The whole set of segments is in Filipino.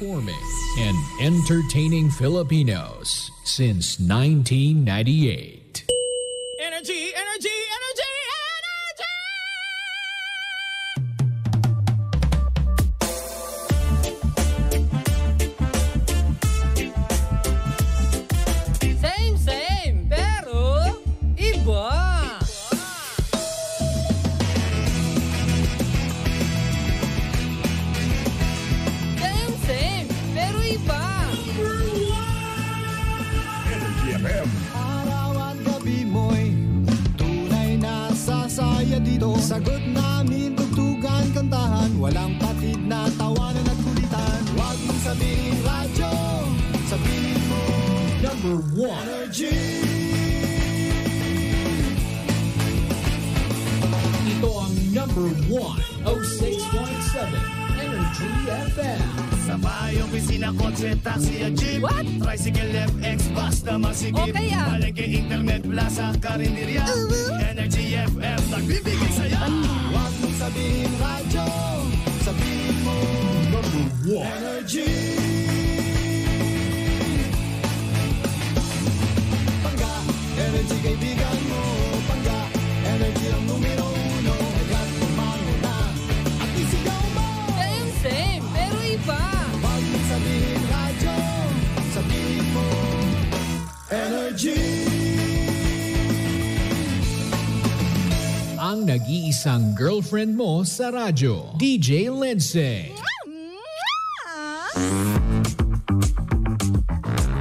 informing and entertaining Filipinos since 1998. Energy, energy, energy, energy! Same, pero iba. Same, pero iba. Energy FM. Araw at gabi mo'y tunay na sasaya dito. Sagot namin, tugtugan, kantahan, walang patid na tawanan at kulitan. Huwag mong sabihin radyo, sabihin mo Number 1. Energy. Ito ang number 1, 06.7 Energy FM. Sa bahay, opisina, kotse, taxi at jeep. What? Tricycle, FX, bus na masigip. O kaya? Palengke, internet, plaza, karinderya. Energy FM, nagbibigay saya. Huwag mong sabihin radyo, sabihin mo Number 1. Energy. Pangga, energy kaibigan mo. Pangga, energy ang numero uno. Agad tumango na at isigaw mo. Same, pero iba. Huwag mong sabihin radyo, sabihin mo Energy. Ang nag-iisang girlfriend mo sa radyo, DJ Lindsay.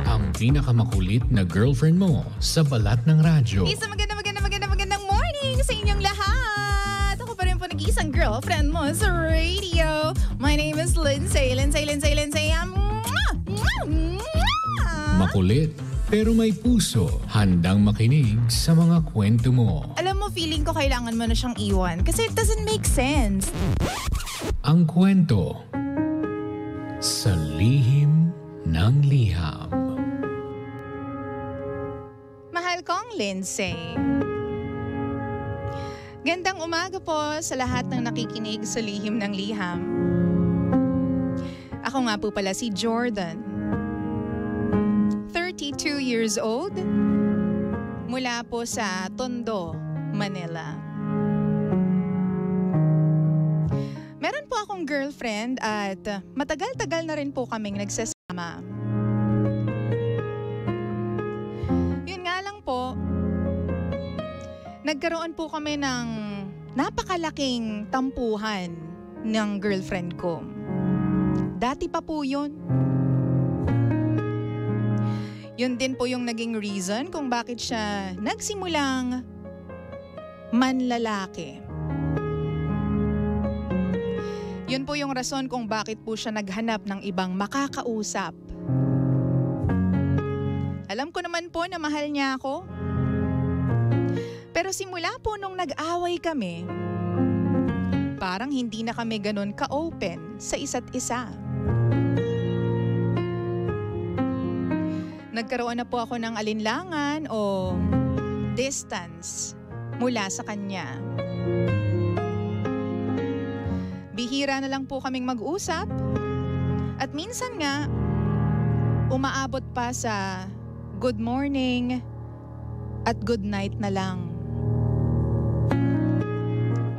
Ang pinakamakulit na girlfriend mo sa balat ng radyo. Isang magandang morning sa inyong lahat. Ako pa rin po nag-iisang girlfriend mo sa radio. My name is Lindsay. Makulit pero may puso, handang makinig sa mga kwento mo. Alam mo, feeling ko kailangan mo na siyang iwan kasi it doesn't make sense. Ang kwento sa lihim ng liham. Mahal kong Lindsay. Gandang umaga po sa lahat ng nakikinig sa Lihim ng Liham. Ako nga po pala si Jordan. 32 years old. Mula po sa Tondo, Manila. Meron po akong girlfriend at matagal-tagal na rin po kaming nagsasama. Yun nga lang po, nagkaroon po kami ng napakalaking tampuhan ng girlfriend ko. Dati pa po yun. Yun din po yung naging reason kung bakit siya nagsimulang manlalaki. Yun po yung rason kung bakit po siya naghanap ng ibang makakausap. Alam ko naman po na mahal niya ako. Pero simula po nung nag-away kami, parang hindi na kami ganun ka-open sa isa't isa. Nagkaroon na po ako ng alinlangan o distance mula sa kanya. Bihira na lang po kaming mag-usap at minsan nga umaabot pa sa good morning at good night na lang.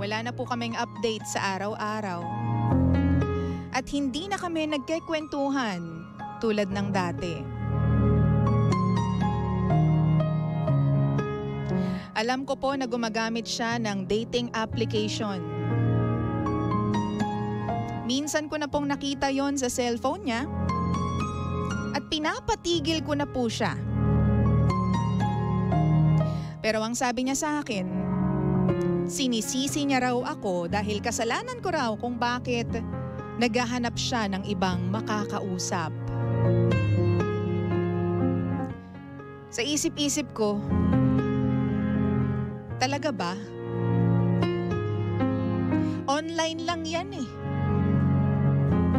Wala na po kaming update sa araw-araw. At hindi na kami nagkikwentuhan tulad ng dati. Alam ko po na gumagamit siya ng dating application. Minsan ko na pong nakita yon sa cellphone niya at pinapatigil ko na po siya. Pero ang sabi niya sa akin, sinisisi niya raw ako dahil kasalanan ko raw kung bakit naghahanap siya ng ibang makakausap. Sa isip-isip ko, talaga ba? Online lang yan eh.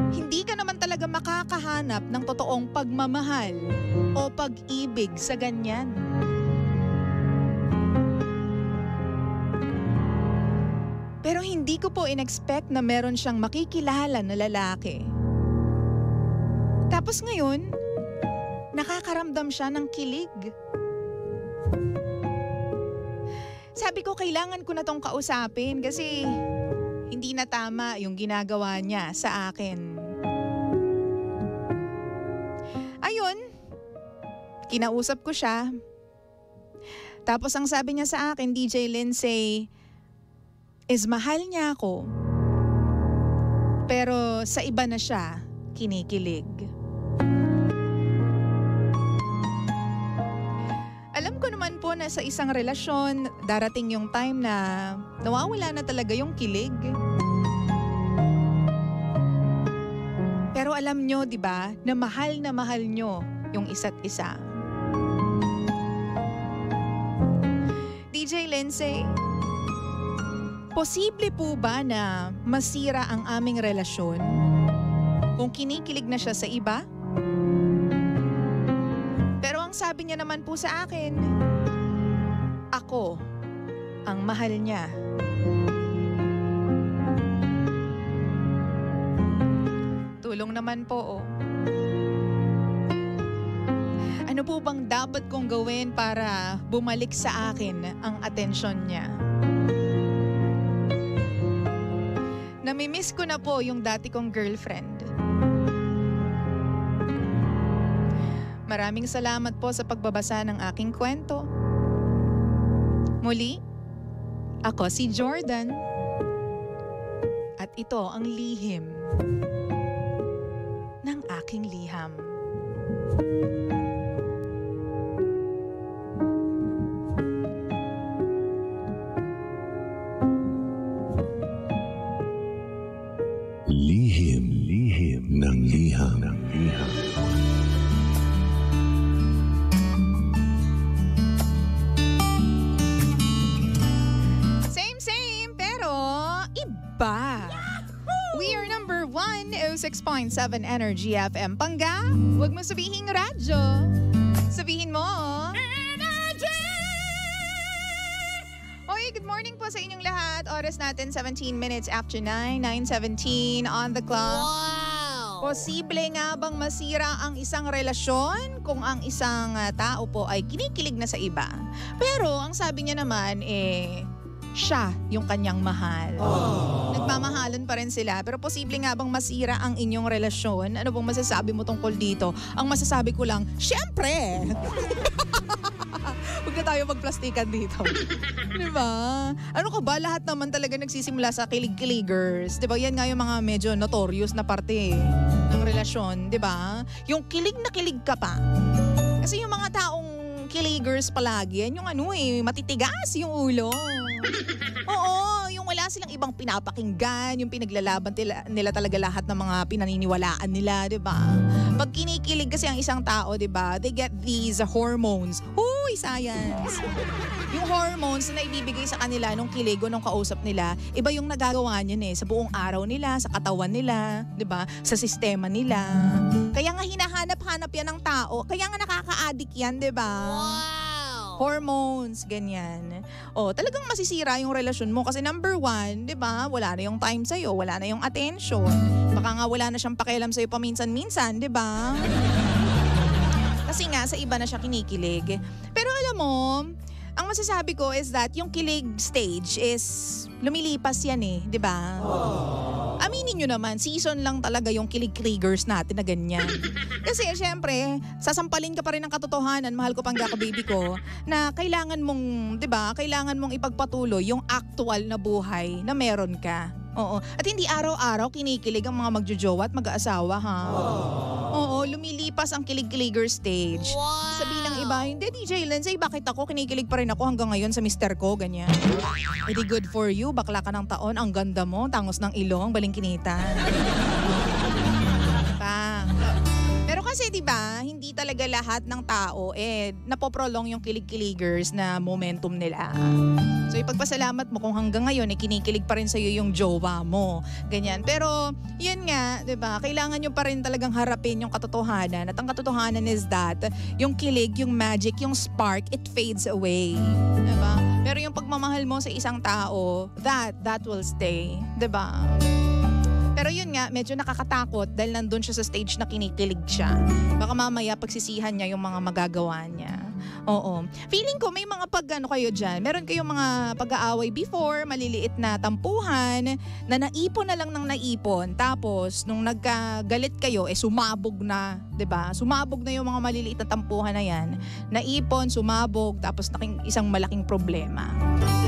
Hindi ka naman talaga makakahanap ng totoong pagmamahal o pag-ibig sa ganyan. Pero hindi ko po in-expect na meron siyang makikilala na lalaki. Tapos ngayon, nakakaramdam siya ng kilig. Sabi ko, kailangan ko na tong kausapin kasi hindi na tama yung ginagawa niya sa akin. Ayun, kinausap ko siya. Tapos ang sabi niya sa akin, DJ Lindsay, is mahal niya ako. Pero sa iba na siya kinikilig. Alam ko naman po na sa isang relasyon, darating yung time na nawawala na talaga yung kilig. Pero alam nyo, di ba, na mahal nyo yung isa't isa. DJ Lindsay, posible po ba na masira ang aming relasyon kung kinikilig na siya sa iba? Pero ang sabi niya naman po sa akin, ako ang mahal niya. Tulong naman po, oh. Ano po bang dapat kong gawin para bumalik sa akin ang atensyon niya? Namimiss ko na po yung dati kong girlfriend. Maraming salamat po sa pagbabasa ng aking kwento. Muli, ako si Jordan. At ito ang lihim ng aking liham. Lihim ng liham. Same, pero iba. We are number 106.7 Energy FM Pangga. Huwag mo sabihin radyo. Sabihin mo, Energy! Oy, good morning po sa inyong lahat. Oras natin 17 minutes after 9, 9:17 on the clock. Wow! Posible nga bang masira ang isang relasyon kung ang isang tao po ay kinikilig na sa iba? Pero ang sabi niya naman siya yung kanyang mahal. Nagmamahalan pa rin sila. Pero posible nga bang masira ang inyong relasyon? Ano bang masasabi mo tungkol dito? Ang masasabi ko lang, syempre! Huwag na tayo magplastikan dito. Diba? Ano ka ba? Lahat naman talaga nagsisimula sa kilig-kiligers. Diba? Yan nga yung mga medyo notorious na parte ng relasyon. Diba? Yung kilig na kilig ka pa. Kasi yung mga taong kiligers palagi, yan yung matitigas yung ulo. Oo, yung wala silang ibang pinapakinggan, yung pinaglalaban nila talaga lahat ng mga pinaniniwalaan nila, di ba? Pag kinikilig kasi ang isang tao, di ba, they get these hormones. Uy, science! Yung hormones na ibibigay sa kanila nung kilig o nung kausap nila, iba yung nagagawa niyan sa buong araw nila, sa katawan nila, di ba? Sa sistema nila. Kaya nga hinahanap-hanap yan ng tao, kaya nga nakaka-addict yan, di ba? Wow! Hormones, ganyan. Talagang masisira yung relasyon mo kasi number 1, di ba, wala na yung time sa'yo, wala na yung attention. Baka nga wala na siyang pakialam sa'yo paminsan-minsan, di ba? Kasi nga, sa iba na siya kinikilig. Pero alam mo, ang masasabi ko is that yung kilig stage is lumilipas yan di ba? Aminin nyo naman, season lang talaga yung kilig-kiligers natin na ganyan. Kasi syempre, sasampalin ka pa rin ng katotohanan, mahal ko Pangga ka baby ko, na kailangan mong, di ba, kailangan mong ipagpatuloy yung actual na buhay na meron ka. Oo. At hindi araw-araw kinikilig ang mga magjojowa at mag-aasawa, ha? Oo, lumilipas ang kilig-kiliger stage. Wow! Sabi ng iba, hindi DJ Lindsay, bakit ako kinikilig pa rin ako hanggang ngayon sa mister ko, ganyan. Edi good for you, bakla ka ng taon, ang ganda mo, tangos ng ilong, balingkinitan. Pero kasi 'di ba, hindi talaga lahat ng tao napoprolong yung kilig-kiligers na momentum nila. So ipagpasalamat mo kung hanggang ngayon kinikilig pa rin sa iyo yung jowa mo. Ganyan. Pero yun nga, 'di ba? Kailangan nyo pa rin talagang harapin yung katotohanan. At ang katotohanan is that yung kilig, yung magic, yung spark, it fades away. 'Di ba? Pero yung pagmamahal mo sa isang tao, that will stay, 'di ba? Pero yun nga, medyo nakakatakot dahil nandun siya sa stage na kinikilig siya. Baka mamaya pagsisihan niya yung mga magagawa niya. Oo. Feeling ko may mga kayo dyan. Meron kayong mga pag-aaway before, maliliit na tampuhan, na naipon na lang ng naipon. Tapos, nung nagkagalit kayo, sumabog na. 'Di ba? Sumabog na yung mga maliliit na tampuhan na yan. Naipon, sumabog, tapos naking isang malaking problema.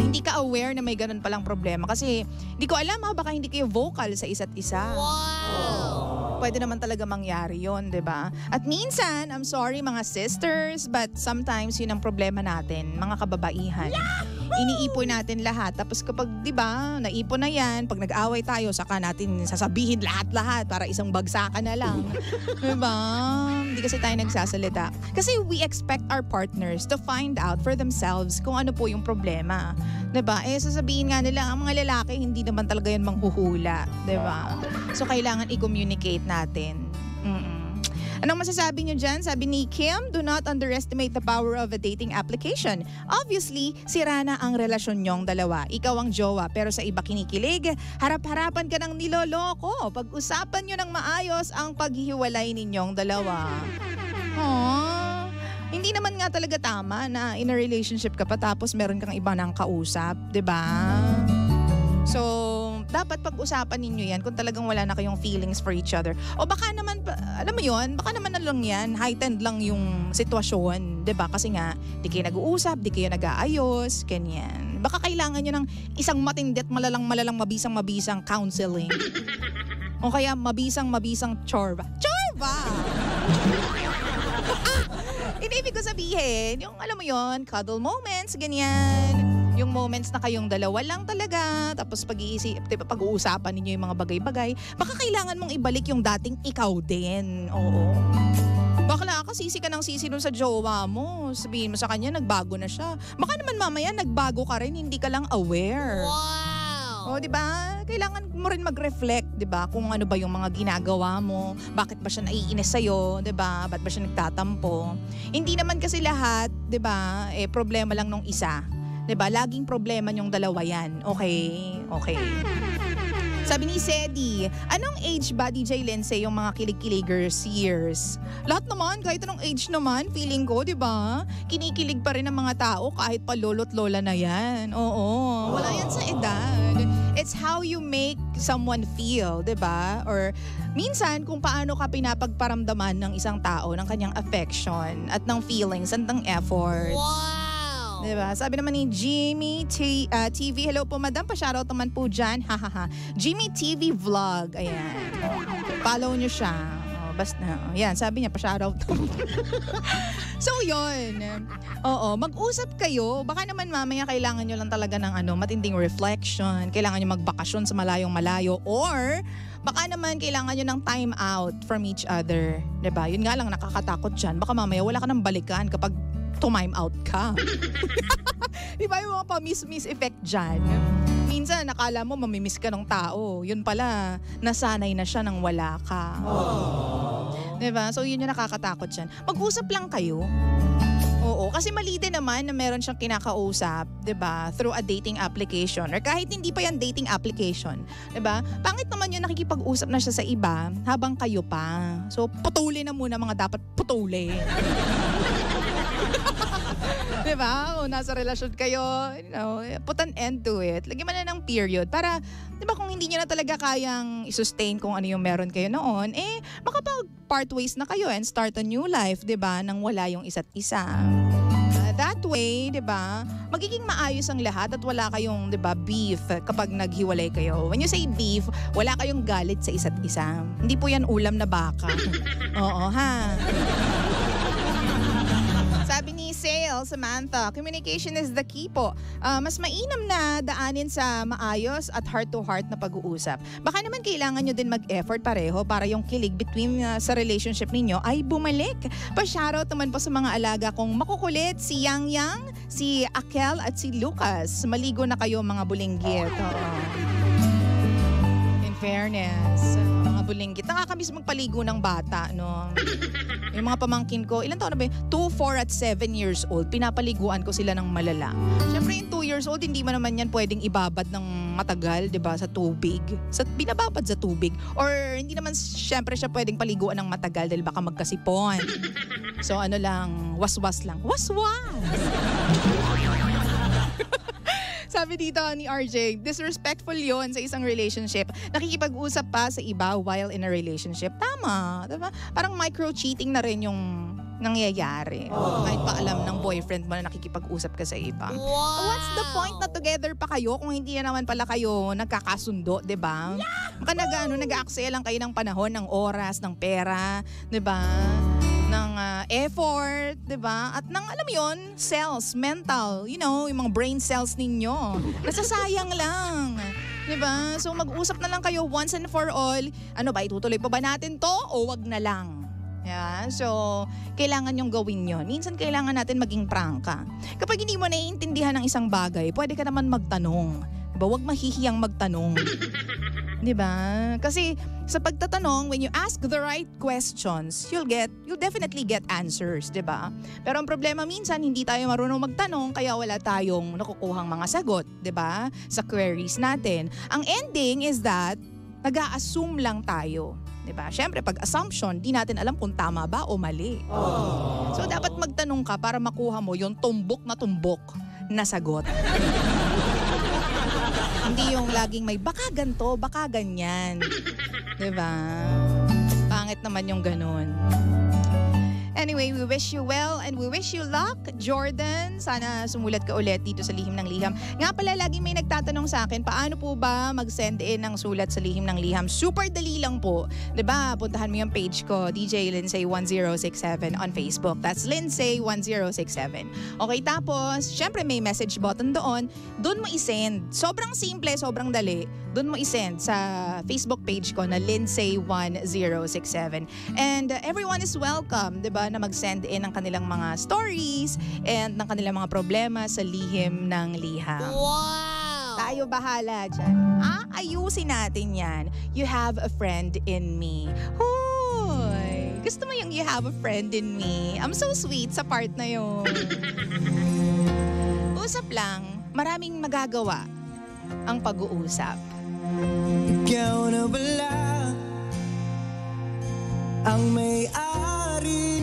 Hindi ka aware na may ganun palang problema. Kasi, hindi ko alam baka hindi kayo vocal sa isa't isa. Wow! Pwede naman talaga mangyari yon, 'di ba? At minsan, I'm sorry mga sisters, but sometimes yun ang problema natin, mga kababaihan. Iniipon natin lahat. Tapos kapag, 'di ba, naipon na yan, pag nag-away tayo, saka natin sasabihin lahat-lahat para isang bagsakan na lang. 'Di ba? Hindi kasi tayo nagsasalita. Kasi we expect our partners to find out for themselves kung ano po yung problema. 'Di ba? Sasabihin nga nila, ang mga lalaki hindi naman talaga yan manghuhula, 'di ba? So kailangan i-communicate natin. Anong masasabi niyo dyan? Sabi ni Kim, do not underestimate the power of a dating application. Obviously, sira na ang relasyon niyong dalawa. Ikaw ang jowa, pero sa iba kinikilig. Harap-harapan ka ng niloloko. Pag-usapan niyo ng maayos ang paghihiwalay ninyong dalawa. Aww. Hindi naman nga talaga tama na in a relationship ka pa tapos meron kang iba nang kausap, 'di ba? So, dapat pag-usapan ninyo yan kung talagang wala na kayong feelings for each other. O baka naman, alam mo yun, baka naman na lang yan, heightened lang yung sitwasyon. 'Di ba? Kasi nga, di kayo nag-uusap, di kayo nag-aayos, ganyan. Baka kailangan nyo ng isang matindi at malalang mabisang counseling. O kaya mabisang chorba. Chorba! Ibig ko sabihin, yung alam mo yon, cuddle moments, ganyan. Yung moments na kayong dalawa lang talaga, tapos pag-uusapan ninyo yung mga bagay-bagay, baka kailangan mong ibalik yung dating ikaw din. Oo. Bakla ka, sisi ka ng sisi dun sa jowa mo. Sabihin mo sa kanya, nagbago na siya. Baka naman mamaya, nagbago ka rin, hindi ka lang aware. Wow! O, di ba? Kailangan mo rin mag-reflect, di ba? Kung ano ba yung mga ginagawa mo, bakit ba siya naiinis sa'yo, di ba? Ba't ba siya nagtatampo? Hindi naman kasi lahat, di ba, problema lang nung isa. 'Di ba? Laging problema yung dalawa yan. Okay? Okay. Sabi ni Sedi, anong age ba DJ Lindsay yung mga kilig-kiligers years? Lahat naman, kahit anong age naman, feeling ko, 'di ba? Kinikilig pa rin ng mga tao kahit pa lolo't lola na yan. Oo. Wala yan sa edad. It's how you make someone feel, 'di ba? Or minsan kung paano ka pinapagparamdaman ng isang tao ng kanyang affection at ng feelings at ng effort. Wow! Diba? Sabi naman ni Jimmy TV, hello po madam, pa-shoutout naman po dyan. Hahaha. Jimmy TV Vlog, ayan. Follow nyo siya. Basta, ayan, sabi niya, pa-shoutout. So yun. Oo, mag-usap kayo. Baka naman mamaya kailangan nyo lang talaga ng matinding reflection. Kailangan nyo magbakasyon sa malayong malayo. Or, baka naman kailangan nyo ng time out from each other. Diba? Yun nga lang nakakatakot dyan. Baka mamaya wala ka ng balikan kapag to-mime out ka. Diba yung mga pa-miss effect dyan? Minsan, nakala mo mamimiss ka ng tao. Yun pala, nasanay na siya nang wala ka. Diba? So yun yung nakakatakot dyan. Mag-usap lang kayo. Oo, kasi mali din naman na meron siyang kinakausap, 'di ba? Through a dating application or kahit hindi pa yan dating application, 'di ba? Pangit naman 'yung nakikipag-usap na siya sa iba habang kayo pa. So putuli na muna mga dapat putuli. 'Di ba? Kung nasa relasyon kayo, put an end to it. Lagyan mo na ng period para 'di ba kung hindi niyo na talaga kayang i-sustain kung ano 'yung meron kayo noon, makapag-part ways na kayo and start a new life, 'di ba? Nang wala 'yung isa't isa. That way, 'di ba? Magiging maayos ang lahat at wala kayong, 'di ba, beef kapag naghiwalay kayo. When you say beef, wala kayong galit sa isa't isa. Hindi po 'yan ulam na baka. Oo, ha. Sabi ni Sale, Samantha, communication is the key po. Mas mainam na daanin sa maayos at heart-to-heart na pag-uusap. Baka naman kailangan nyo din mag-effort pareho para yung kilig between sa relationship ninyo ay bumalik. Pa-shoutout naman po sa mga alaga kong makukulit, si Yang Yang, si Akel at si Lucas. Maligo na kayo mga bulinggit. In fairness, mga bulinggit. Nakakamiss magpaligo ng bata, no? Yung mga pamangkin ko, ilan taon na ba? 2, 4 at 7 years old. Pinapaliguan ko sila ng malala. Siyempre yung 2 years old, hindi mo naman yan pwedeng ibabad ng matagal, 'di ba, sa tubig. Binababad sa tubig. Or hindi naman siyempre siya pwedeng paliguan ng matagal dahil baka magkasipon. So ano lang, waswas lang. Waswas! Sabi dito ni RJ, disrespectful yon sa isang relationship. Nakikipag-usap pa sa iba while in a relationship. Tama, diba? Parang micro-cheating na rin yung nangyayari. Kahit pa alam ng boyfriend mo na nakikipag-usap ka sa iba. Wow! What's the point na together pa kayo kung hindi na naman pala kayo nagkakasundo, diba? Maka nag-aaksaya lang kayo ng panahon, ng oras, ng pera, diba? Ng effort, 'di ba? At ng alam mo 'yon, cells, mental, yung mga brain cells ninyo. Nasasayang lang. 'Di ba? So mag-usap na lang kayo once and for all. Ano ba, itutuloy pa ba natin 'to o wag na lang? Yeah, so kailangan yung gawin 'yon. Minsan kailangan natin maging prangka. Kapag hindi mo naiintindihan ng isang bagay, pwede ka naman magtanong. 'Di ba? Wag mahihiyang magtanong. 'Di ba? Kasi sa pagtatanong, when you ask the right questions, you'll definitely get answers, 'di ba? Pero ang problema minsan hindi tayo marunong magtanong kaya wala tayong nakukuhang mga sagot, 'di ba? Sa queries natin. Ang ending is that nag-a-assume lang tayo. 'Di ba? Syempre pag assumption, di natin alam kung tama ba o mali. So dapat magtanong ka para makuha mo yung tumbok na sagot. Hindi yung laging may baka ganto, baka ganyan. Diba? Pangit naman yung ganun. Anyway, we wish you well and we wish you luck, Jordan. Sana sumulat ka ulit dito sa Lihim ng Liham. Nga pala, lagi may nagtatanong sa akin, paano po ba mag-send in ng sulat sa Lihim ng Liham? Super dali lang po. Diba? Puntahan mo yung page ko, DJ Lindsay 1067 on Facebook. That's Lindsay 1067. Okay, tapos, syempre may message button doon. Doon mo isend. Sobrang simple, sobrang dali. Doon mo isend sa Facebook page ko na Lindsay 1067. And everyone is welcome, diba? Na mag-send in ng kanilang mga stories and ng kanilang mga problema sa Lihim ng Liham. Wow! Tayo bahala dyan. Ayusin natin yan. You have a friend in me. Hoy! Gusto mo yung you have a friend in me? I'm so sweet sa part na yun. Usap lang, maraming magagawa ang pag-uusap. Ikaw na bala ang may-ari